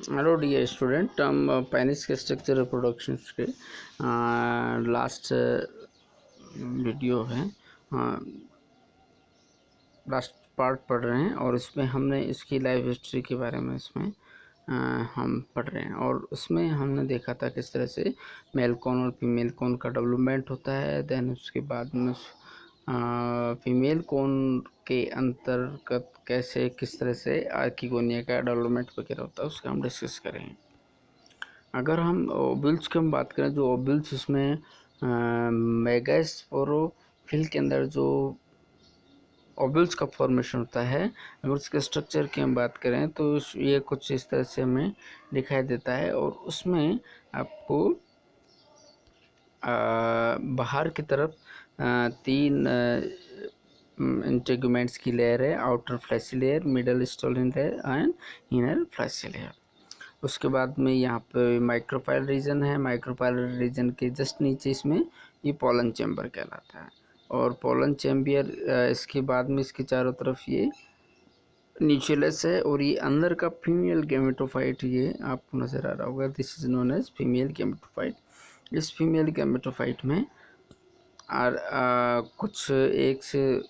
Hello dear student, हम penis के structure reproduction के लास्ट वीडियो है, लास्ट पार्ट पढ़ रहे हैं और इसमें हमने इसकी लाइफ हिस्ट्री के बारे में इसमें हम पढ़ रहे हैं। और उसमें हमने देखा था किस तरह से मेल कौन और फीमेल कौन का डेवलपमेंट होता है। देन उसके बाद में फीमेल कौन के अंतर्गत कैसे किस तरह से आर्किगोनिया का डेवलपमेंट वगैरह होता है उसका हम डिस्कस करेंगे। अगर हम ओव्यूल्स की हम बात करें, जो ओव्यूल्स इसमें मेगास्पोरोफिल के अंदर जो ओव्यूल्स का फॉर्मेशन होता है, अगर उसके स्ट्रक्चर की हम बात करें तो ये कुछ इस तरह से हमें दिखाई देता है। और उसमें आपको बाहर की तरफ तीन इंटेगुमेंट्स की लेयर है, outer fleshy layer, middle stony layer and inner fleshy layer. उसके बाद में यहाँ पे माइक्रोपाइल रीजन है। माइक्रोपाइल रीजन के जस्ट नीचे इसमें ये पोलन चैम्बर कहलाता है। और पोलन चैम्बर इसके बाद में इसके चारों तरफ ये न्यूक्लियस है। और ये अंदर का फीमेल गैमेटोफाइट ये आपको नज़र आ रहा होगा, this is known as female gametophyte. इस फीमेल गैमेटोफाइट में कुछ 1 से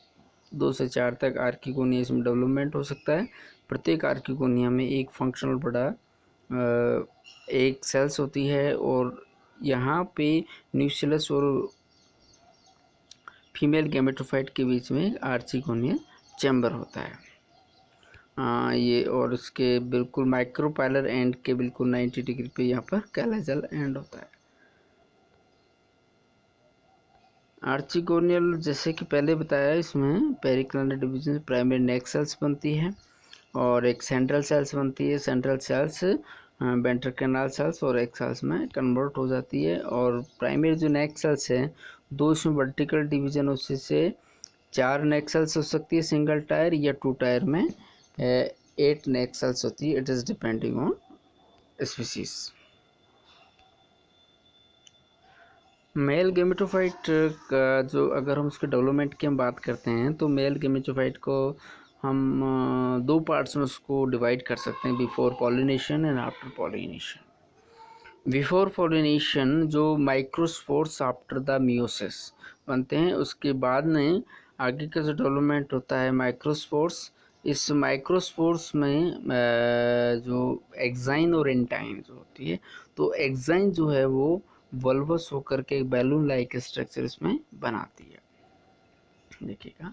2 से 4 तक आर्किगोनिया इसमें डेवलपमेंट हो सकता है। प्रत्येक आर्किगोनिया में एक फंक्शनल बड़ा एक सेल्स होती है और यहाँ पे न्यूक्लियस और फीमेल गैमेटोफाइट के बीच में आर्किगोनियल चैम्बर होता है। ये और इसके बिल्कुल माइक्रोपाइलर एंड के बिल्कुल 90 डिग्री पे यहाँ पर कैलेजल एंड होता है। आर्चिगोनियल जैसे कि पहले बताया, इसमें पेरिक्लिनल डिवीजन प्राइमरी नेक सेल्स बनती है और एक सेंट्रल सेल्स बनती है। सेंट्रल सेल्स वेंट्रिकल सेल्स और एक सेल्स में कन्वर्ट हो जाती है। और प्राइमरी जो नेक सेल्स है, 2 इसमें वर्टिकल डिवीजन उससे से 4 नेक सेल्स हो सकती है सिंगल टायर, या 2 टायर में 8 नेक सेल्स होती है। It is depending on species. Mail gametophyte का जो अगर हम उसके डेवलपमेंट की हम बात करते हैं तो मेल गेमेटोफाइट को हम 2 पार्ट्स में उसको डिवाइड कर सकते हैं, before pollination and after pollination. Before pollination जो माइक्रोस्पोर्स आफ्टर द मियोसिस बनते हैं, उसके बाद में आगे का जो डेवलपमेंट होता है माइक्रोस्पोर्स। इस माइक्रोस्पोर्स में जो एक्साइन और एंटाइन जो होती है, तो एक्साइन जो है वो वल्वस होकर के एक बैलून लाइक स्ट्रक्चर इसमें बनाती है, देखिएगा।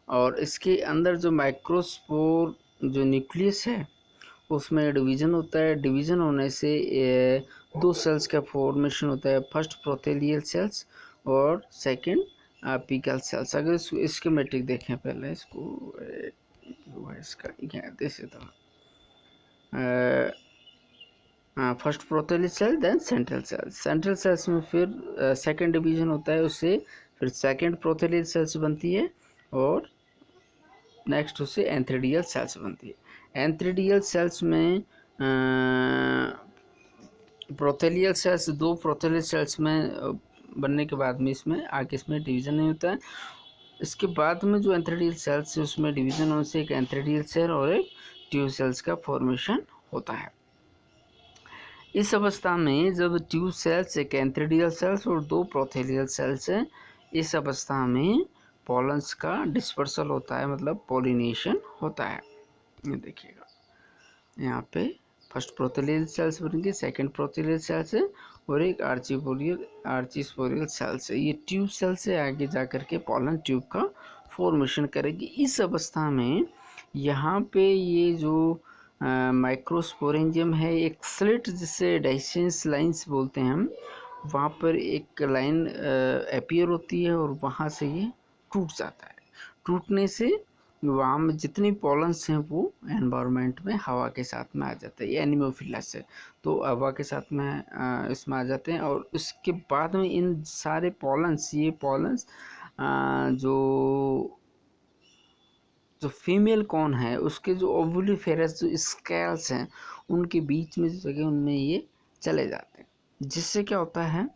और इसके अंदर जो माइक्रोस्पोर जो न्यूक्लियस है उसमें डिवीजन होता है। डिवीजन होने से 2 सेल्स का फॉर्मेशन होता है, फर्स्ट प्रोथेलियल सेल्स और सेकंड अपिकल सेल्स। अगर इसको स्कीमेटिक देखें पहले इसको, जो है इसका जैसे था first prothallial cell then central cells. Central cells में फिर सेकंड डिवीजन होता है, उससे फिर सेकंड प्रोथेलियल सेल्स बनती है और नेक्स्ट उससे एंथ्रेडियल सेल्स बनती है। एंथ्रेडियल सेल्स में प्रोथेलियल सेल्स 2 प्रोथेलियल सेल्स में बनने के बाद में इसमें आगे इसमें डिवीजन नहीं होता है। इसके बाद में जो एंथ्रेडियल सेल्स है उसमें डिवीजन होने से एक एंथ्रेडियल सेल और एक ट्यूब सेल्स का फॉर्मेशन होता है। इस अवस्था में जब ट्यूब सेल्स, एक एंथ्रेडियल सेल्स और 2 प्रोथेलियल सेल्स हैं, इस अवस्था में पॉलन्स का डिस्पर्सल होता है, मतलब पोलिनेशन होता है। ये देखिएगा यहाँ पे फर्स्ट प्रोथेलियल सेल्स बनेंगे, सेकंड प्रोथेलियल सेल्स है और एक आर्चिस्पोरियल सेल्स है। ये ट्यूब सेल से आगे जा कर के पॉलन ट्यूब का फॉर्मेशन करेगी। इस अवस्था में यहाँ पे ये जो माइक्रोस्पोरेंजियम है, एक स्लिट जिसे डाइसेंस लाइन्स बोलते हैं हम, वहाँ पर एक लाइन अपीयर होती है और वहाँ से ये टूट जाता है। टूटने से वहाँ में जितनी पॉलन्स हैं वो एनवायरनमेंट में हवा के साथ में आ जाते हैं, एनिमोफिला से, तो हवा के साथ में इसमें आ जाते हैं। और उसके बाद में इन सारे पॉलन्स, ये पॉलन्स जो फीमेल कौन है उसके जो ओवुलिफेरस जो स्केल्स हैं उनके बीच में जो जगह उनमें ये चले जाते हैं, जिससे क्या होता है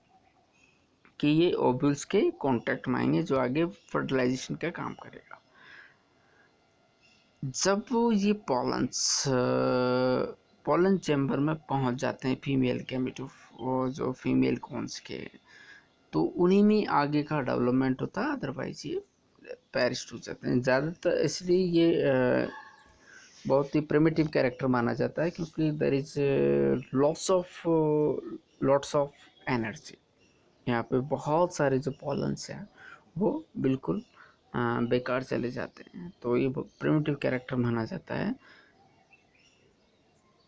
कि ये ओव्यूल्स के कांटेक्ट में आएंगे जो आगे फर्टिलाइजेशन का काम करेगा। जब ये पॉलन्स पोलन चैम्बर में पहुंच जाते हैं फीमेल गैमेट, वो जो फीमेल कॉन्स के, तो उन्हीं में आगे का डेवलपमेंट होता है, अदरवाइज ये पेरिश हो जाते हैं ज़्यादातर। इसलिए ये बहुत ही प्रिमिटिव कैरेक्टर माना जाता है, क्योंकि there is lots of energy. यहाँ पे बहुत सारे जो पॉलन्स हैं वो बिल्कुल बेकार चले जाते हैं, तो ये प्रिमिटिव कैरेक्टर माना जाता है।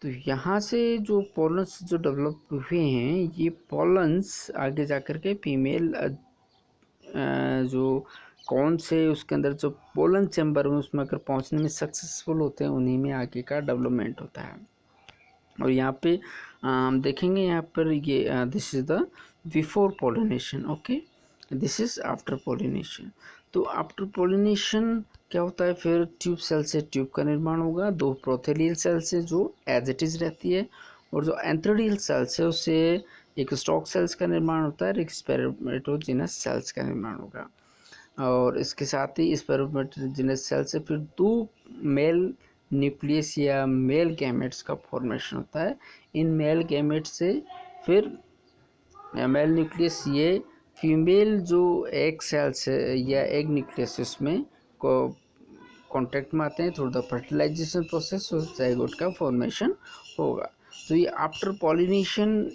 तो यहाँ से जो पॉलन्स जो डेवलप हुए हैं, ये पॉलन्स आगे जाकर के फीमेल जो कौन से उसके अंदर जो पोलन चैम्बर में उसमें अगर पहुँचने में सक्सेसफुल होते हैं, उन्हीं में आगे का डेवलपमेंट होता है। और यहाँ पे हम देखेंगे, यहाँ पर ये this is the before pollination, okay, this is after pollination. तो आफ्टर पोलिनेशन क्या होता है, फिर ट्यूब सेल से ट्यूब का निर्माण होगा, दो प्रोथेलियल सेल से जो एज इट इज रहती है, और जो एंथ्रोडियल सेल्स है उससे एक स्टॉक सेल्स का निर्माण होता है, एक स्पेरोमेटोजिनस सेल्स का निर्माण होगा। और इसके साथ ही स्पेरोमेटोजिनस सेल से फिर दो मेल न्यूक्लियस या मेल गैमेट्स का फॉर्मेशन होता है। इन मेल गैमेट्स से फिर मेल न्यूक्लियस ये फीमेल जो एग सेल्स है या एग न्यूक्लियस उसमें को कॉन्टैक्ट में आते हैं, थ्रू द फर्टिलाइजेशन प्रोसेस उस जाइगोट का फॉर्मेशन होगा। तो ये आफ्टर पॉलिनेशन,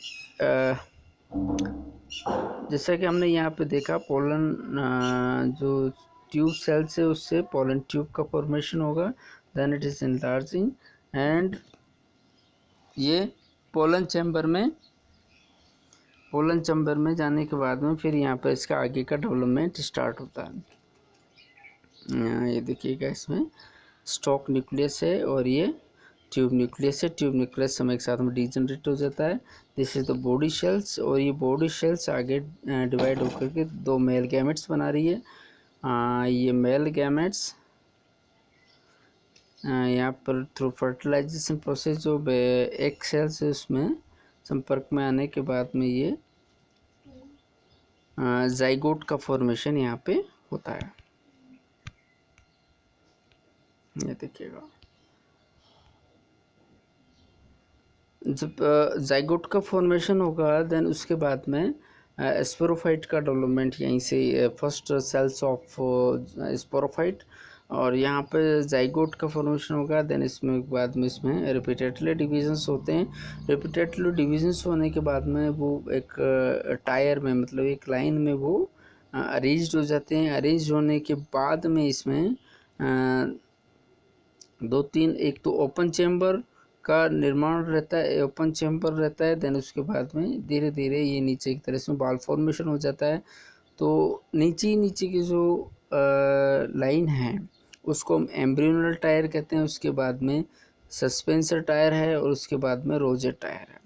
जैसा कि हमने यहाँ पे देखा, पोलन जो ट्यूब सेल से उससे पोलन ट्यूब का फॉर्मेशन होगा, then it is enlarging, and ये पोलन चैम्बर में जाने के बाद में फिर यहाँ पर इसका आगे का डेवलपमेंट स्टार्ट होता है। ये देखिएगा, इसमें स्टॉक न्यूक्लियस है और ये ट्यूब न्यूक्लियस है। ट्यूब न्यूक्लियस समय के साथ में डिजनरेट हो जाता है। This is the body shells, और ये बॉडी शेल्स आगे डिवाइड होकर के दो मेल गैमेट्स बना रही है। ये मेल गैमेट्स यहाँ पर थ्रू फर्टिलाइजेशन प्रोसेस जो एग सेल्स है उसमें संपर्क में आने के बाद में ये जाइगोट का फॉर्मेशन यहाँ पे होता है। ये देखिएगा, जब जाइगोट का फॉर्मेशन होगा, देन उसके बाद में स्पोरोफाइट का डेवलपमेंट यहीं से, फर्स्ट सेल्स ऑफ स्पोरोफाइट, और यहाँ पे जाइगोट का फॉर्मेशन होगा। देन इसमें बाद में इसमें रिपीटेडली डिविजन्स होते हैं। रिपीटेडली डिविजन्स होने के बाद में वो एक टायर में, मतलब एक लाइन में वो अरेंज्ड हो जाते हैं। अरेंज होने के बाद में इसमें दो तीन, एक तो ओपन चैम्बर का निर्माण रहता है, ओपन चैम्बर रहता है। देन उसके बाद में धीरे धीरे ये नीचे की तरह से बाल फॉर्मेशन हो जाता है। तो नीचे की जो लाइन है उसको हम एम्ब्रियोनल टायर कहते हैं। उसके बाद में सस्पेंसर टायर है, और उसके बाद में रोजेट टायर है।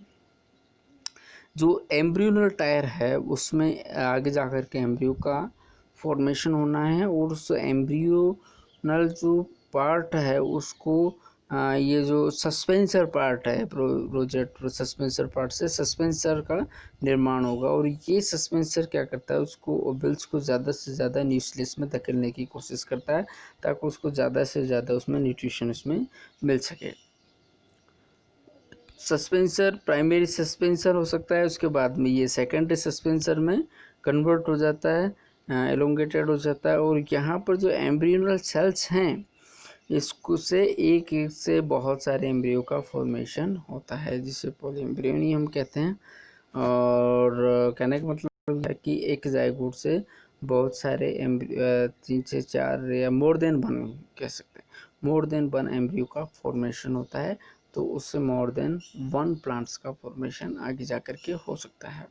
जो एम्ब्रियोनल टायर है उसमें आगे जाकर के एम्ब्रियो का फॉर्मेशन होना है, और उस एम्ब्रियोनल जो पार्ट है उसको ये जो सस्पेंसर पार्ट है, रोजेट सस्पेंसर पार्ट से सस्पेंसर का निर्माण होगा। और ये सस्पेंसर क्या करता है, उसको ओवल्स को ज़्यादा से ज़्यादा न्यूक्लियस में धकेलने की कोशिश करता है, ताकि उसको ज़्यादा से ज़्यादा उसमें न्यूट्रिशन उसमें मिल सके। सस्पेंसर प्राइमरी सस्पेंसर हो सकता है, उसके बाद में ये सेकेंडरी सस्पेंसर में कन्वर्ट हो जाता है, एलोंगेटेड हो जाता है। और यहाँ पर जो एम्ब्रियोनल सेल्स हैं, इसको से एक से बहुत सारे एम्ब्रियो का फॉर्मेशन होता है, जिसे पॉलीएम्ब्रियोनी हम कहते हैं। और कहने का मतलब है कि एक जाइगोट से बहुत सारे 3 से 4 या मोर देन 1 कह सकते हैं, मोर देन 1 एम्ब्रियो का फॉर्मेशन होता है। तो उससे मोर देन 1 प्लांट्स का फॉर्मेशन आगे जाकर के हो सकता है।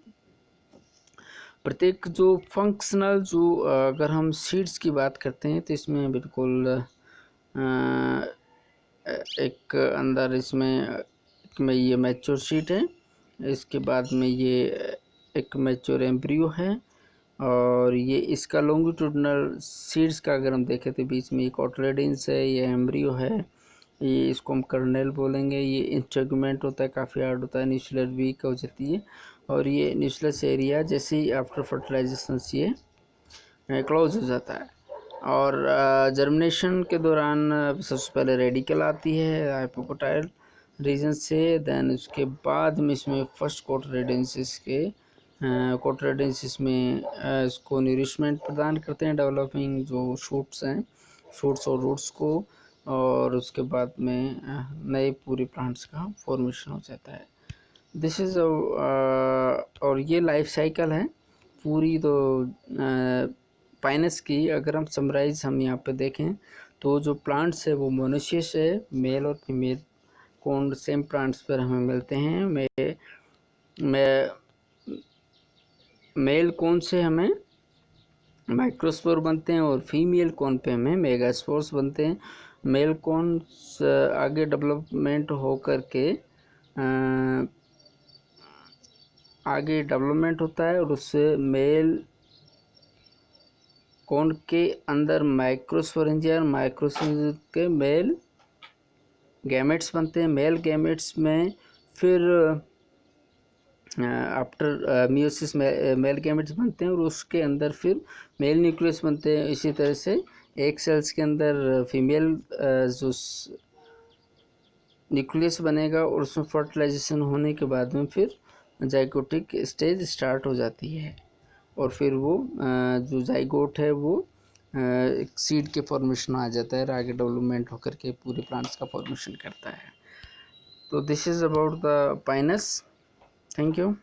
प्रत्येक जो फंक्शनल जो अगर हम सीड्स की बात करते हैं, तो इसमें बिल्कुल एक अंदर इसमें ये मैच्योर सीड है, इसके बाद में ये एक मैच्योर एम्ब्रियो है, और ये इसका लॉन्गिट्यूडनल सीड्स का अगर हम देखें तो बीच में ये कोटलेडेंस है, ये एम्ब्रियो है, ये इसको हम कर्नेल बोलेंगे। ये इंटेगुमेंट होता है, काफ़ी हार्ड होता है, न्यूक्लियर वीक हो जाती है, और ये न्यूक्लियस एरिया जैसे ही आफ्टर फर्टिलाइजेशन ये क्लोज हो जाता है। और जर्मिनेशन के दौरान सबसे पहले रेडिकल आती है, हाइपोकोटाइल, रीजन से। देन उसके बाद में इसमें फर्स्ट कोटरेडेंसिस के कोटरेडेंसिस में इसको न्यूरिशमेंट प्रदान करते हैं, डेवलपिंग जो शूट्स हैं, शूट्स और रूट्स को, और उसके बाद में नए पूरे प्लांट्स का फॉर्मेशन हो जाता है। दिस इज़ और ये लाइफ साइकिल है पूरी। तो पाइनस की अगर हम यहाँ पे देखें तो जो प्लांट्स है वो मोनोसियस है, मेल और फीमेल कौन सेम प्लांट्स पर हमें मिलते हैं। मेल कौन से हमें माइक्रोस्पोर बनते हैं और फीमेल कौन पे हमें मेगास्पोर्स बनते हैं। मेल कौन आगे डेवलपमेंट हो करके आगे डेवलपमेंट होता है और उससे मेल कौन के अंदर माइक्रोस्पोरेंजिया और माइक्रोस्पोरेंजिया के मेल गैमेट्स बनते हैं। मेल गैमेट्स में फिर आफ्टर मियोसिस मेल गैमेट्स बनते हैं और उसके अंदर फिर मेल न्यूक्लियस बनते हैं। इसी तरह से एक सेल्स के अंदर फीमेल जो न्यूक्लियस बनेगा और उसमें फर्टिलाइजेशन होने के बाद में फिर जाइगोटिक स्टेज स्टार्ट हो जाती है और फिर वो जो जाइगोट है वो एक सीड के फॉर्मेशन आ जाता है और आगे डेवलपमेंट होकर के पूरे प्लांट्स का फॉर्मेशन करता है। तो this is about the Pinus. Thank you.